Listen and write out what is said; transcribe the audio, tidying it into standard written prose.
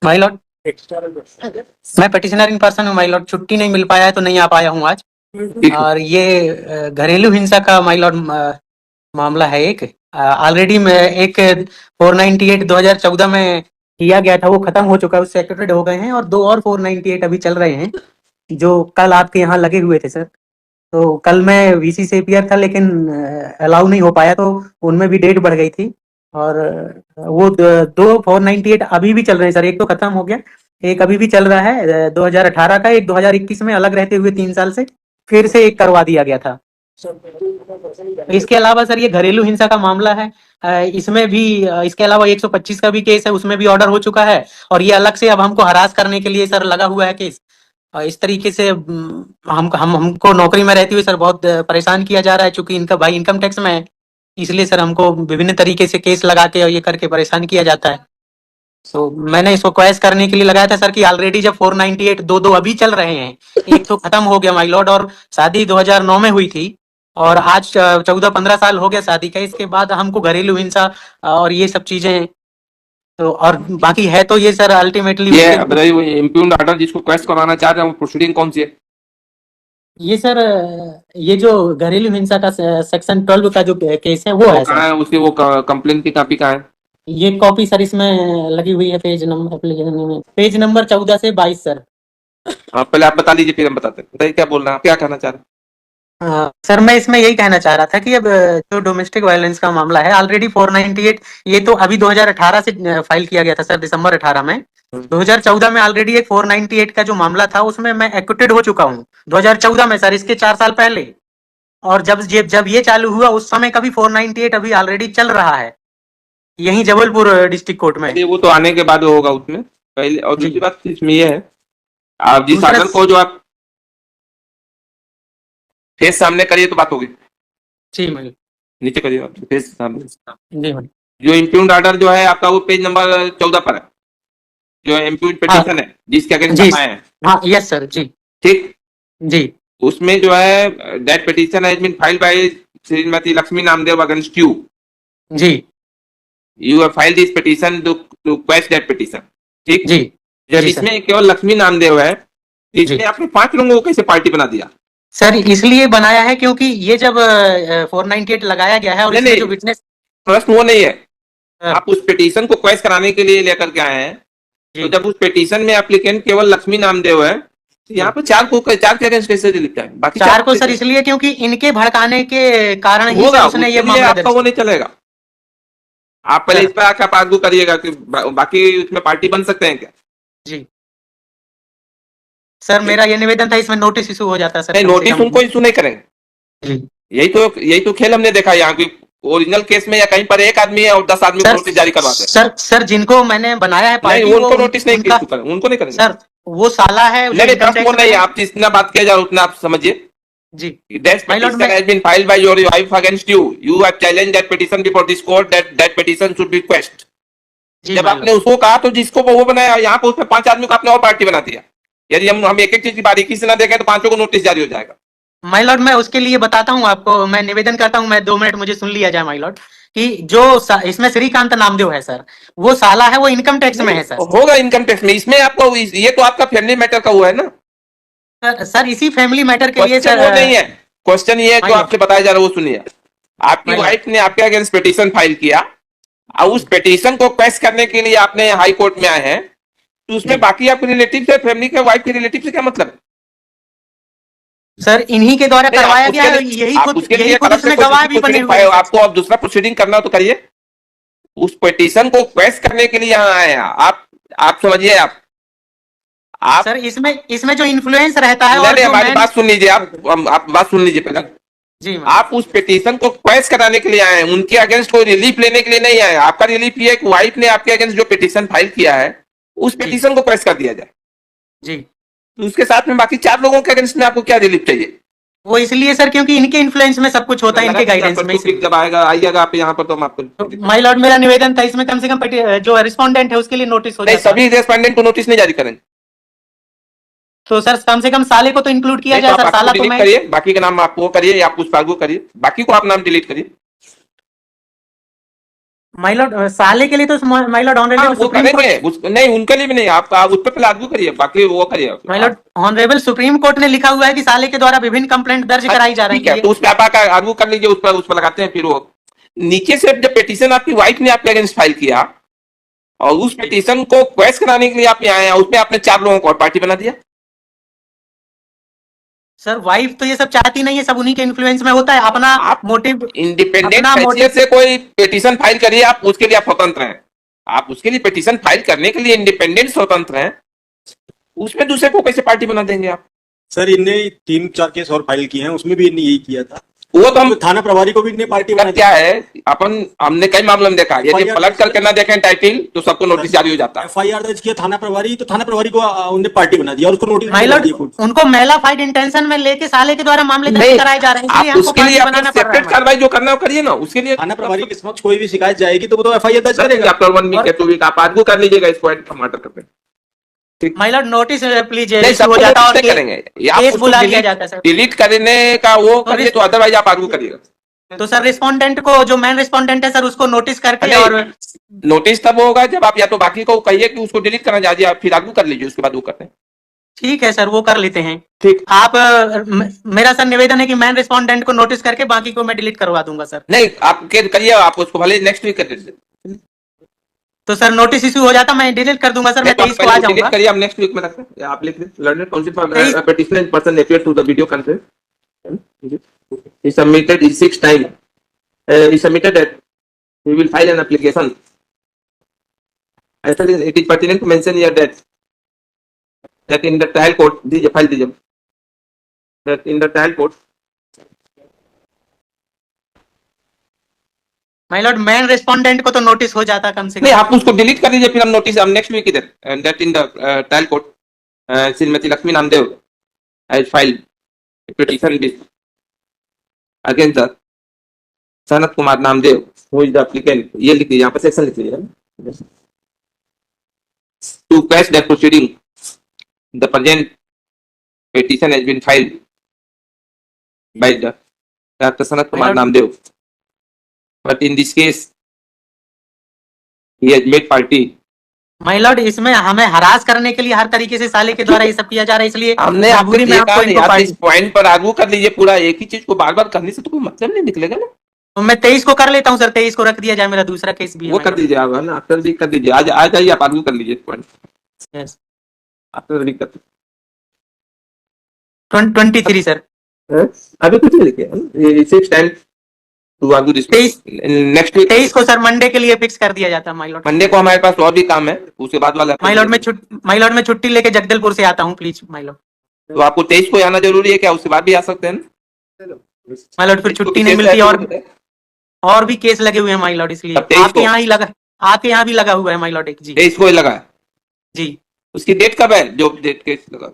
My Lord, मैं petitioner in person हूँ my Lord. छुट्टी नहीं मिल पाया है तो नहीं आ पाया हूँ आज। और ये घरेलू हिंसा का माय लॉर्ड मामला है। एक ऑलरेडी में एक 498 2014 में किया गया था, वो खत्म हो चुका है, उससे एक्टिवेटेड हो गए हैं। और दो और 498 अभी चल रहे हैं जो कल आपके यहाँ लगे हुए थे सर। तो कल मैं वीसी से अपीयर था लेकिन अलाउ नहीं हो पाया, तो उनमें भी डेट बढ़ गई थी। और वो दो 498 अभी भी चल रहे हैं सर। एक तो खत्म हो गया, एक अभी भी चल रहा है 2018 का। एक 2021 में अलग रहते हुए 3 साल से फिर से एक करवा दिया गया था। इसके अलावा सर ये घरेलू हिंसा का मामला है, इसमें भी इसके अलावा 125 का भी केस है, उसमें भी ऑर्डर हो चुका है। और ये अलग से अब हमको हरास करने के लिए सर लगा हुआ है केस। इस तरीके से हमको नौकरी में रहते हुए सर बहुत परेशान किया जा रहा है, चूंकि इनका भाई इनकम टैक्स में है। इसलिए सर हमको विभिन्न तरीके से केस लगा के और ये करके परेशान किया जाता है। तो मैंने इसको क्वेश्चन करने के लिए लगाया था सर कि ऑलरेडी जब 498 दो अभी चल रहे हैं, एक तो खत्म हो गया माय लॉर्ड, और शादी 2009 में हुई थी, और आज 14-15 साल हो गया शादी का। इसके बाद हमको घरेलू हिंसा और ये सब चीजें तो और बाकी है। तो ये सर अल्टीमेटली ये बताइए, इम्प्यूग्ड ऑर्डर जिसको क्वेश्चन कराना चाह रहे हैं, प्रोसीडिंग कौन सी है? ये सर ये जो घरेलू हिंसा का सेक्शन 12 का जो केस है वो है सर। कहाँ है उसकी वो कंप्लेंट की कॉपी कहाँ है? ये कॉपी सर इसमें लगी हुई है पेज नंबर, एप्लीकेशन में पेज नंबर 14 से 22 सर। पहले आप बता दीजिए फिर हम बताते हैं। बताइए क्या बोल रहे हैं, आप क्या कहना चाह रहे हैं? सर मैं इसमें यही कहना चाह रहा था कि अब जो डोमेस्टिक वायलेंस का मामला है ऑलरेडी 498, ये तो अभी 2018 से फाइल किया गया था सर, दिसंबर 18 में। 2014 में ऑलरेडी एक 498 का जो मामला था उसमें मैं एक्विटेड हो चुका हूँ 2014 में सर, इसके 4 साल पहले। और जब ये चालू हुआ उस समय का भी 498 अभी ऑलरेडी चल रहा है यहीं जबलपुर डिस्ट्रिक्ट कोर्ट में। वो तो आने के बाद होगा उसमें पहले। और दूसरी बात इसमें ये है, आप जिस दूसरा साधन को जो आप फेस सामने करिए तो बात होगी। जी मैं नीचे करिए आप फेस सामने। जी मैं जो इम्प्यूग्ड ऑर्डर जो है आपका वो पेज नंबर 14 पर है, जो इम्प्यूग्ड पिटीशन है जिसके अगेंस्ट जी आप आए हैं। हाँ यस सर जी ठीक, जी उसमें जो है that petition has been filed by Shrimati Lakshmi Namdev against you. जी you have filed this petition to question that petition. ठीक, जी जब जी सर इसमें केवल लक्ष्मी नामदेव है, इसमें आपने 5 लोगों को कैसे पार्टी बना दिया? सर इसलिए बनाया है क्योंकि ये जब 498 लगाया गया है और इसमें जो विटनेस प्रश्न वो नहीं है। आप उस पिटीशन को क्वेश्चन कराने के लिए लेकर के आए हैं, तो जब उस पिटीशन में एप्लीकेंट केवल लक्ष्मी नामदेव है, तो यहाँ पे 4 के अगेंस्ट कैसे रिलीफ है? बाकी 4 को सर इसलिए क्योंकि इनके भड़काने के कारण ही सर उसने ये मामला आपका वो नहीं चलेगा। आप पहले इस पर आकर आप आर्गू करिएगा कि बाकी उसमें पार्टी बन सकते हैं क्या? जी सर मेरा ये निवेदन था, इसमें नोटिस इशू हो जाता है सर। नहीं, नोटिस उनको इशू नहीं करेंगे। यही तो खेल हमने देखा यहाँ की ओरिजिनल केस में, या कहीं पर एक आदमी है और 10 आदमी को नोटिस जारी करवाते हैं। सर जिनको मैंने बनाया है पार्टी, उनको नोटिस नहीं इशू करेंगे, उनको नहीं करेंगे सर। वो साला है नहीं, आप जितना बात किया जाए उतना आप समझिए जी। That petition has been filed by your wife against you. You have challenged that petition before this court that petition should be quashed. जब आपने उसको कहा तो जिसको वो बनाया, यहाँ पर उसमें 5 आदमी को आपने और पार्टी बना दिया। यदि हम एक एक चीज की बारीकी से ना देखें तो 5 को नोटिस जारी हो जाएगा। माय लॉर्ड मैं उसके लिए बताता हूँ आपको, मैं निवेदन करता हूँ, मैं 2 मिनट मुझे सुन लिया जाए माय लॉर्ड, कि जो इसमें श्रीकांत नामदेव है सर, वो साला है, वो इनकम टैक्स में है सर। होगा इनकम टैक्स में, इसमें आपको ये तो आपका फैमिली मैटर का हुआ है ना सर। इसी फैमिली मैटर के लिए सर वो नहीं है। क्वेश्चन ये है जो आपसे बताया जा रहा है वो सुनिए। आपकी वाइफ ने आपके अगेंस्ट पिटीशन फाइल किया और उस पिटीशन को क्वेश्चन करने के लिए आपने हाई कोर्ट में आए हैं, तो उसमें बाकी आपके रिलेटिव से, फैमिली के वाइफ के रिलेटिव से क्या मतलब है? सर इन्हीं के द्वारा करवाया गया है, यही खुद उसमें गवाह भी बने हुए हैं। आपको अब दूसरा प्रोसीडिंग करना हो तो करिए। उस पिटीशन को क्वेश्चन करने के लिए यहाँ आए हैं आप समझिए। आप सर इसमें जो इन्फ्लुएंस रहता है, और हमारी बात सुन लीजिए, आप बात सुन लीजिए पहले जी। आप उस पिटीशन को क्वेश्चन कराने के लिए आए हैं, उनके अगेंस्ट कोई रिलीफ लेने के लिए नहीं आए। आपका रिलीफ ये है कि वाइफ ने आपके अगेंस्ट जो पिटीशन फाइल किया है उस पिटीशन को क्वेश्चन कर दिया जाए जी। तो उसके साथ में बाकी 4 लोगों के अगेंस्ट में आपको क्या रिलीफ चाहिए? वो इसलिए सर क्योंकि इनके इन्फ्लुएंस में सब कुछ होता है, इनके गाइडेंस में। जब आइएगा आप यहाँ पर तो हम आपको माय लॉर्ड मेरा निवेदन था इसमें कम से कम जो रिस्पोंडेंट है उसके लिए नोटिस हो जाए। सभी रिस्पोंडेंट को नोटिस नहीं जारी करेंगे तो सर कम से कम साले को तो इंक्लूड किया जाए सर। साला तो मैं करिए, बाकी का नाम आप वो करिए, आप उस आर्गू करिए, बाकी को आप नाम डिलीट करिए। माय लॉर्ड साले के लिए तो माय लॉर्ड हाँ, ऑनरेबल वो सुप्रीम कोर्ट, करेंगे नहीं, उनके लिए भी नहीं, आप उस पर पहले आर्ग्यू करिए, बाकी वो करिए। My Lord honourable supreme court ने लिखा हुआ है कि साले के द्वारा विभिन्न कंप्लेंट दर्ज कराई जा रही ठीक है, है। तो उस पर आप आकर आर्ग्यू कर लीजिए, उस पर लगाते हैं। फिर वो नीचे से जब पिटीशन आपकी वाइफ ने आपके अगेंस्ट फाइल किया और उस पिटीशन को क्वेश कराने के लिए आप यहाँ आए, उसमें आपने 4 लोगों को और पार्टी बना दिया। सर वाइफ तो ये सब चाहती नहीं है, सब उन्हीं के इन्फ्लुएंस में होता है। अपना आप मोटिव, इंडिपेंडेंट अपना हैसियत मोटिव से कोई पिटीशन फाइल करिए, आप उसके लिए आप स्वतंत्र हैं। आप उसके लिए पिटीशन फाइल करने के लिए इंडिपेंडेंट स्वतंत्र हैं, उसमें दूसरे को कैसे पार्टी बना देंगे आप? सर इनने 3-4 केस और फाइल किए हैं, उसमें भी इनने यही किया था। वो तो हम थाना प्रभारी को भी इनने पार्टी बना क्या है, हमने कई मामलों में देखा, यदि पलट करके ना देखें टाइटिल तो सबको नोटिस जारी हो जाता है। FIR दर्ज किया थाना प्रभारी, तो थाना प्रभारी को उनने पार्टी बना दिया और उसको नोटिस माय लॉर्ड उनको मेलाफाइड इंटेंशन में लेके साले के द्वारा मामले दर्ज कराए जा रहे हैं, इसलिए आप हमको उसके लिए पार्टी बनाना पड़ रहा सेपरेट है। कार्रवाई जो करना है वो करिए ना, उसके लिए थाना प्रभारी के समक्ष कोई भी शिकायत जाएगी तो वो तो FIR दर्ज करेगा। आफ्टर 1 वीक या 2 वीक आप आर्ग्यू कर लीजिएगा इसको टमाटर करके। माय लॉर्ड नोटिस प्लीज नहीं, सब हो जाता और करेंगे, केस बुला लिया जाता है सर। डिलीट करने का वो करिए, तो अदरवाइज आप आर्ग्यू करिएगा। तो सर रिस्पोंडेंट को, जो मेन रिस्पोंडेंट है सर, उसको नोटिस करके, और नोटिस तब होगा जब आप या तो बाकी को कहिए कि उसको डिलीट करना चाहिए, आप फिर आर्ग्यू कर लीजिए, उसके बाद वो करते हैं। ठीक है सर, वो कर लेते हैं। ठीक, आप मेरा सर निवेदन है कि मेन रिस्पोंडेंट को नोटिस करके बाकी को मैं डिलीट करवा दूंगा सर। नहीं आप करिए, आप उसको भले नेक्स्ट वीक कर दीजिए। तो सर नोटिस इशू हो जाता, मैं डिलीट कर दूंगा सर, मैं 23 को आ जाऊंगा। करिए, आप नेक्स्ट वीक में रखते हैं, आप लिख दीजिए learner counsel for petition in person appear to the video conference he submitted his 6 time he submitted that he will file an application. I said it is pertinent to mention here that in the trial court दीजिए, file दीजिए, that in the trial court my Lord main respondent को तो notice हो जाता कम से नहीं, कम। आप उसको डिलीट कर दीजिए, फिर हम नोटिस हम नेक्स्ट वीक इधर and that in the trial court Shrimati Lakshmi Namdev has filed petition against the Sanat Kumar Namdev who is the applicant. ये लिख दीजिए, यहाँ पर सेक्शन लिख दीजिए, to quash that proceeding the present petition has been filed by the doctor Sanat Kumar Namdev, but in this case he has made party। My lord इसमें हमें harass करने के लिए हर तरीके से साले के द्वारा ये सब किया जा रहा है, इसलिए हमने आपको मजबूरी में आपको इनको आप इस पॉइंट पर आर्ग्यू कर लीजिए, पूरा एक ही चीज को बार बार करने से तो कोई मतलब नहीं निकलेगा ना। तो मैं 23 को कर लेता हूँ सर, 23 को रख दिया जाए, मेरा दूसरा केस भी है। वो कर दीजिए आप, है ना, आफ्टर वीक कर दीजिए, आज आ जाइए, आप आर्ग्यू कर लीजिए पॉइंट यस आफ्टर वीक कर 23 सर। अभी कुछ नहीं लिखे, 6 time to argue this next week 23 को सर मंडे के लिए फिक्स कर दिया जाता है माय लॉर्ड। मंडे को हमारे पास और भी काम है, उसके बाद वाला माय लॉर्ड मैं छुट्टी लेके जगदलपुर से आता हूँ प्लीज माय लॉर्ड। तो आपको 23 को आना जरूरी है क्या? उसके बाद भी आ सकते हैं ना माय लॉर्ड, फिर छुट्टी नहीं मिलती, और भी केस लगे हुए हैं माय लॉर्ड, इसलिए आपके यहाँ ही लगा, आपके यहाँ भी लगा हुआ है माय लॉर्ड एक जी। 23 को लगा जी, उसकी डेट कब है? जो डेट केस लगा